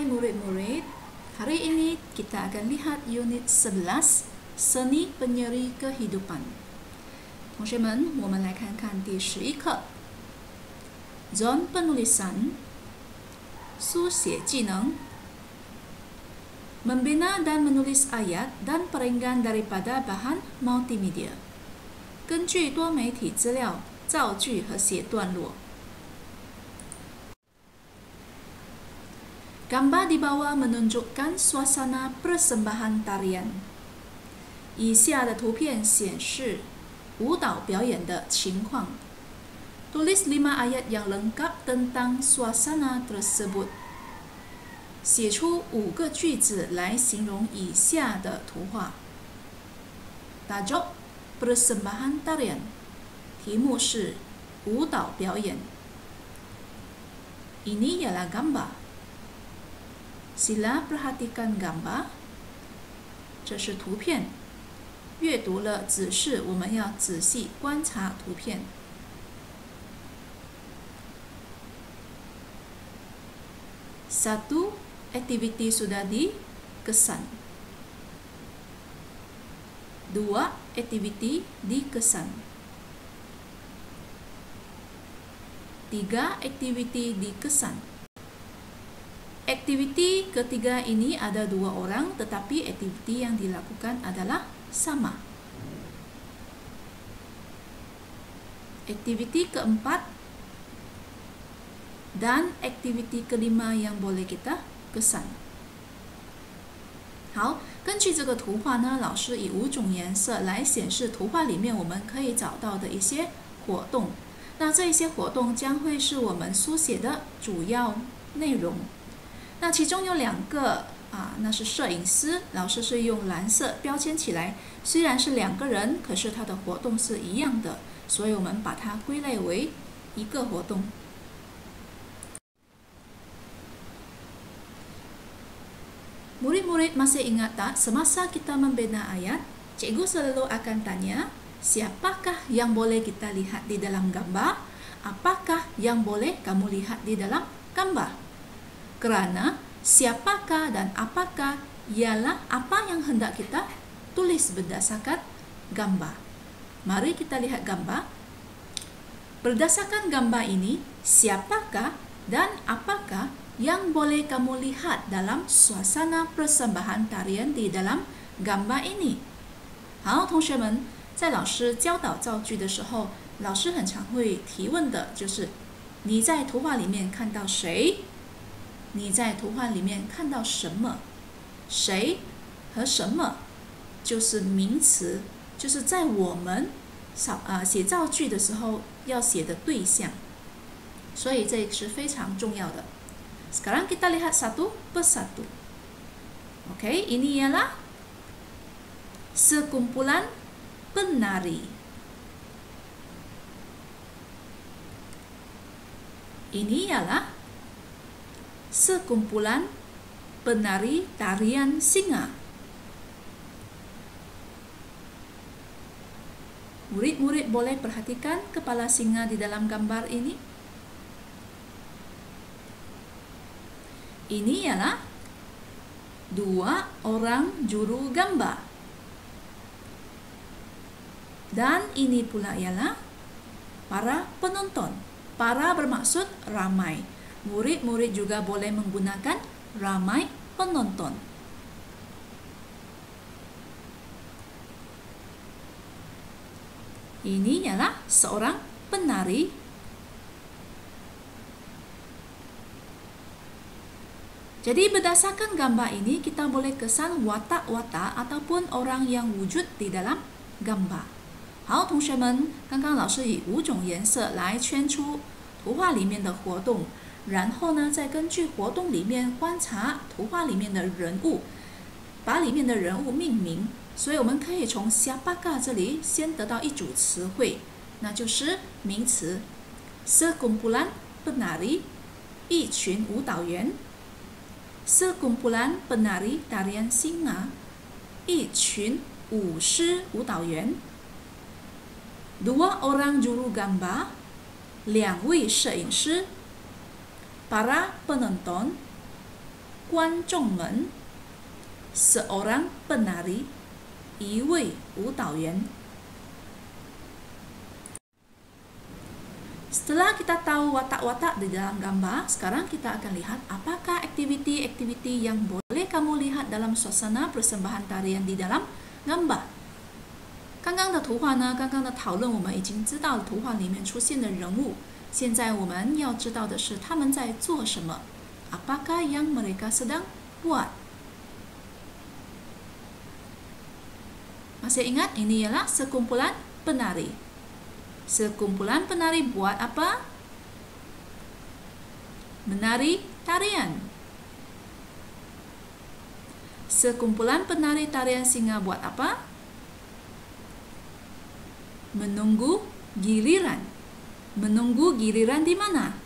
Hai murid-murid, hari ini kita akan lihat unit 11 Seni Penyeri Kehidupan. 同学们，我们来看看第11课 Zone Penulisan 书写技能 Membina dan menulis ayat dan perenggan daripada bahan multimedia 根据多媒体资料造句和写段落 Gambar di bawah menunjukkan suasana persembahan tarian. 以下的图片显示舞蹈表演的情况。Tulis 5 ayat yang lengkap tentang suasana tersebut. 写出5个句子来形容以下的图画。Tajuk persembahan tarian. 题目是舞蹈表演。Ini ialah gambar. Sila perhatikan gambar. 这是图片。阅读了指示，我们要仔细观察图片。Satu, aktiviti sudah dikesan. 2, aktiviti dikesan. 3, aktiviti dikesan. Aktiviti ketiga ini ada 2 orang, tetapi aktiviti yang dilakukan adalah sama. Aktiviti keempat dan aktiviti kelima yang boleh kita kesan. 好，根据这个图画呢，老师以5种颜色来显示图画里面我们可以找到的一些活动。那这一些活动将会是我们书写的主要内容。那其中有2个那是摄影师，老师是用蓝色标签起来。虽然是2个人，可是他的活动是一样的，所以我们把它归类为一个活动。Murid-murid masih ingat tak, semasa kita membina ayat, cikgu selalu akan tanya, siapakah yang boleh kita lihat di dalam gambar? Apakah yang boleh kamu lihat di dalam gambar? Kerana siapakah dan apakah ialah apa yang hendak kita tulis berdasarkan gambar. Mari kita lihat gambar. Berdasarkan gambar ini, siapakah dan apakah yang boleh kamu lihat dalam suasana persembahan tarian di dalam gambar ini? 好，同学们，在老师教导造句的时候，老师很常会提问的就是你在图画里面看到谁？你在图画里面看到什么？谁和什么就是名词，就是在我们写造句的时候要写的对象，所以这是非常重要的。Sekarang kita lihat satu persatu. Oke, ini ialah sekumpulan penari. Ini ialah sekumpulan penari tarian singa. Murid-murid boleh perhatikan kepala singa di dalam gambar ini. Ini ialah 2 orang juru gambar. Dan ini pula ialah para penonton. Para bermaksud ramai. Murid-murid juga boleh menggunakan ramai penonton. Ini ialah seorang penari. Jadi berdasarkan gambar ini kita boleh kesan watak-watak ataupun orang yang wujud di dalam gambar. 好，同学们，刚刚老师以5种颜色来圈出图画里面的活动。然后呢，再根据活动里面观察图画里面的人物，把里面的人物命名。所以我们可以从 siapakah 这里先得到一组词汇，那就是名词 sekumpulan penari 一群舞蹈员 sekumpulan penari tarian singa 一群舞狮舞蹈员 2 orang juru gambar 2位摄影师 para penonton 观众们 seorang penari 一位舞蹈员 Setelah kita tahu watak-watak di dalam gambar, sekarang kita akan lihat apakah aktiviti-aktiviti yang boleh kamu lihat dalam suasana persembahan tarian di dalam gambar。刚刚的图画呢，刚刚的讨论我们已经知道了图画里面出现的人物，现在我们要知道的是他们在做什么。Apakah yang mereka sedang buat? Masih ingat ini ialah sekumpulan penari. Sekumpulan penari buat apa? Menari tarian. Sekumpulan penari tarian singa buat apa? Menunggu giliran. Menunggu giliran di mana?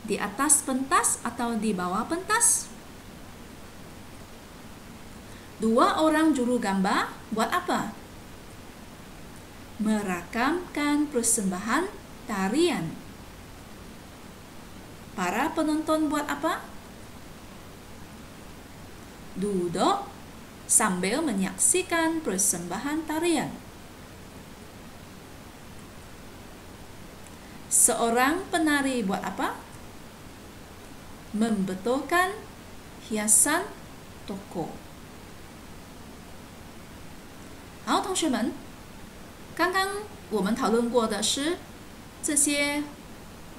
Di atas pentas atau di bawah pentas? Dua orang juru gambar buat apa? Merakamkan persembahan tarian. Para penonton buat apa? Duduk sambil menyaksikan persembahan tarian. Seorang penari buat apa? Membetulkan hiasan toko. 好，同学们，刚刚我们讨论过的是这些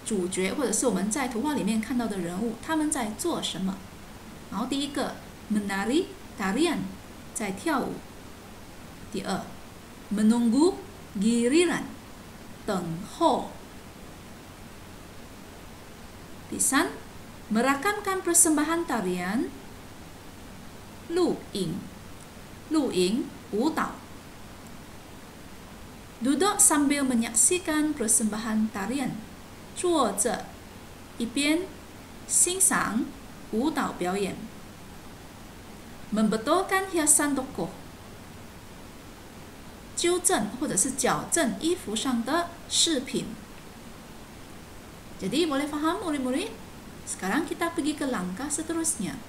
主角，或者是我们在图画里面看到的人物，他们在做什么。然后第一个 menari tarian 在跳舞，第二 menunggu giliran 等候，第三 merakamkan persembahan tarian 录影舞蹈。Duduk sambil menyaksikan persembahan tarian， 坐着一边欣赏舞蹈表演。Membetulkan hiasan toko， 纠正或者是矫正衣服上的饰品。Jadi boleh faham murid-murid? Sekarang kita pergi ke langkah seterusnya.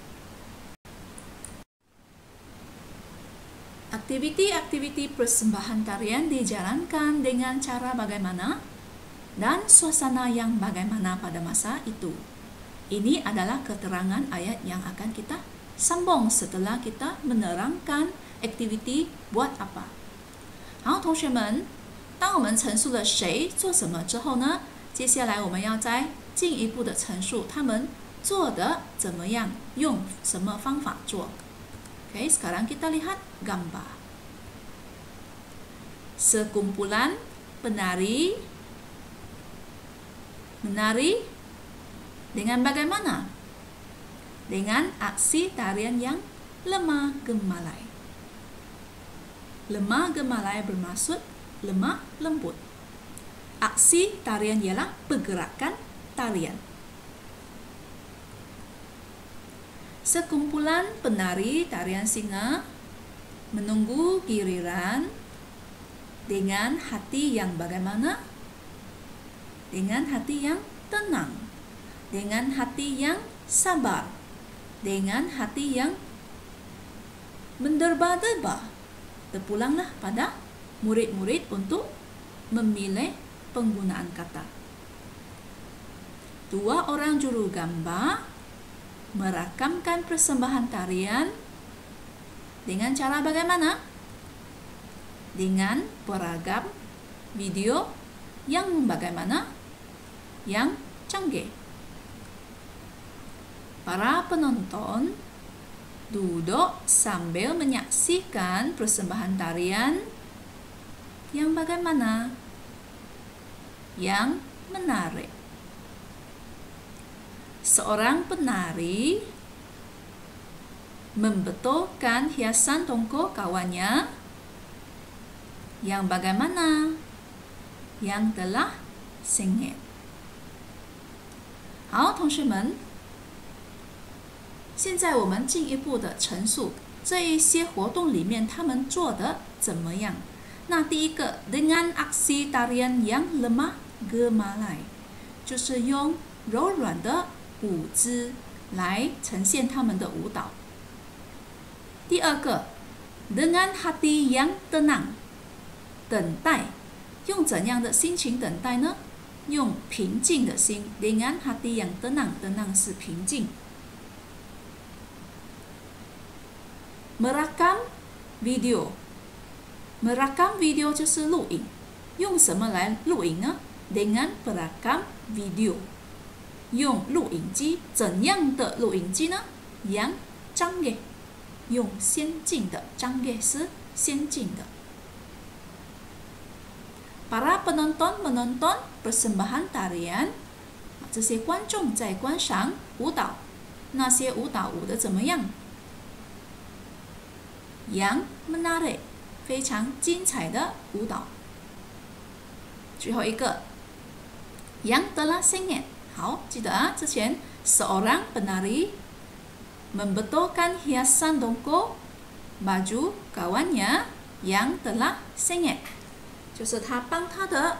Aktiviti-aktiviti persembahan tarian dijalankan dengan cara bagaimana dan suasana yang bagaimana pada masa itu. Ini adalah keterangan ayat yang akan kita sambung setelah kita menerangkan aktiviti buat apa. 好，同学们，当我们陈述了谁做什么之后呢，接下来我们要再进一步的陈述他们做的怎么样，用什么方法做。Oke, sekarang kita lihat gambar. Sekumpulan penari menari dengan bagaimana? Dengan aksi tarian yang lemah gemalai. Lemah gemalai bermaksud lemah lembut. Aksi tarian ialah pergerakan tarian. Sekumpulan penari tarian singa menunggu giliran dengan hati yang bagaimana? Dengan hati yang tenang, dengan hati yang sabar, dengan hati yang menderba-derba. Terpulanglah pada murid-murid untuk memilih penggunaan kata. Dua orang juru gambar merakamkan persembahan tarian dengan cara bagaimana? Dengan beragam video yang bagaimana? Yang canggih. Para penonton duduk sambil menyaksikan persembahan tarian yang bagaimana? Yang menarik. Seorang penari membetulkan hiasan tongko kawannya yang bagaimana? Yang telah sengit. 好，同学们，现在我们进一步的陈述这一些活动里面他们做的怎么样。那第一个 dengan aksi tarian yang lemah gemalai， 就是用柔软的舞姿来呈现他们的舞蹈。第二个 dengan hati yang tenang 等待，用怎样的心情等待呢？用平静的心 dengan hati yang tenang， tenang 是平静。merekam video， merekam video 就是录影，用什么来录影呢？ dengan perekam video， 用录影机，怎样的录影机呢？ yang canggih， 用先进的 canggih 是先进的。Para penonton menonton persembahan tarian， 这些观众在观赏舞蹈，那些舞蹈舞得怎么样？ yang menarik， 非常精彩的舞蹈。最后一个 yang telah sengit， 好，记得啊，之前 seorang penari membetulkan hiasan dongko baju kawannya yang telah sengit， 就是他帮他的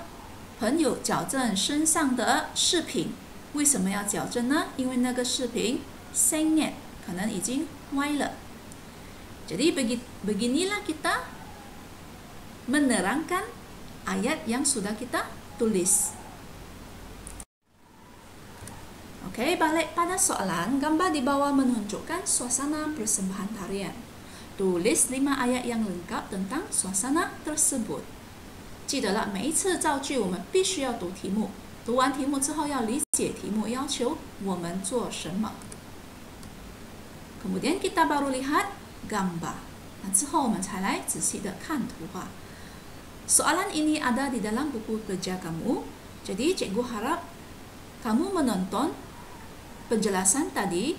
朋友矫正身上的饰品。为什么要矫正呢？因为那个饰品 sengit， 可能已经歪了。Jadi beginilah kita menerangkan ayat yang sudah kita tulis. Oke, balik pada soalan. Gambar di bawah menunjukkan suasana persembahan tarian. Tulis 5 ayat yang lengkap tentang suasana tersebut. 记得了，每一次造句我们必须要读题目，读完题目之后要理解题目要求我们做什么。Kemudian kita baru lihat gambar. 那之后我们才来仔细的看图画。Soalan ini ada di dalam buku kerja kamu. Jadi cikgu harap kamu menonton penjelasan tadi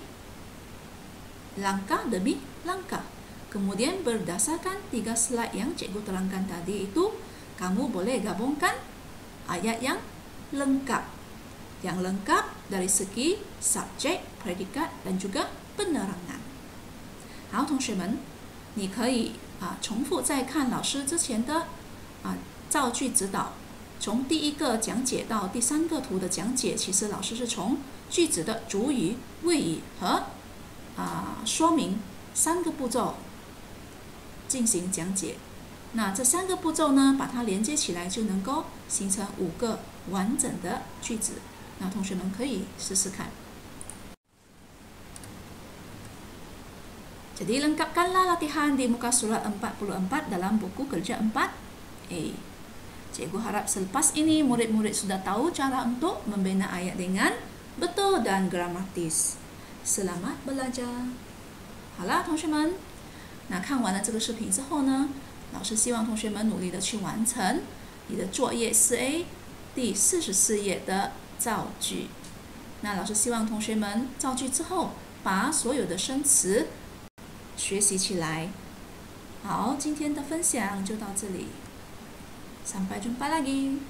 langkah demi langkah. Kemudian berdasarkan 3 slide yang cikgu terangkan tadi itu, kamu boleh gabungkan ayat yang lengkap. Yang lengkap dari segi subjek, predikat, dan juga penerangan. 好，同学们，你可以重复再看老师之前的造句指导，从第1个讲解到第3个图的讲解，其实老师是从句子的主语、谓语和说明3个步骤进行讲解。那这3个步骤呢，把它连接起来，就能够形成5个完整的句子。那同学们可以试试看。Jadi lengkapkanlah latihan di muka surat 44 dalam buku kerja 4A. Cikgu harap selepas ini murid-murid sudah tahu cara untuk membina ayat dengan betul dan gramatis. Selamat belajar. 好了，同学们，那看完了这个视频之后呢，老师希望同学们努力的去完成你的作业 4A 第44页的造句。那老师希望同学们造句之后，把所有的生词学习起来。好，今天的分享就到这里。Sampai jumpa lagi.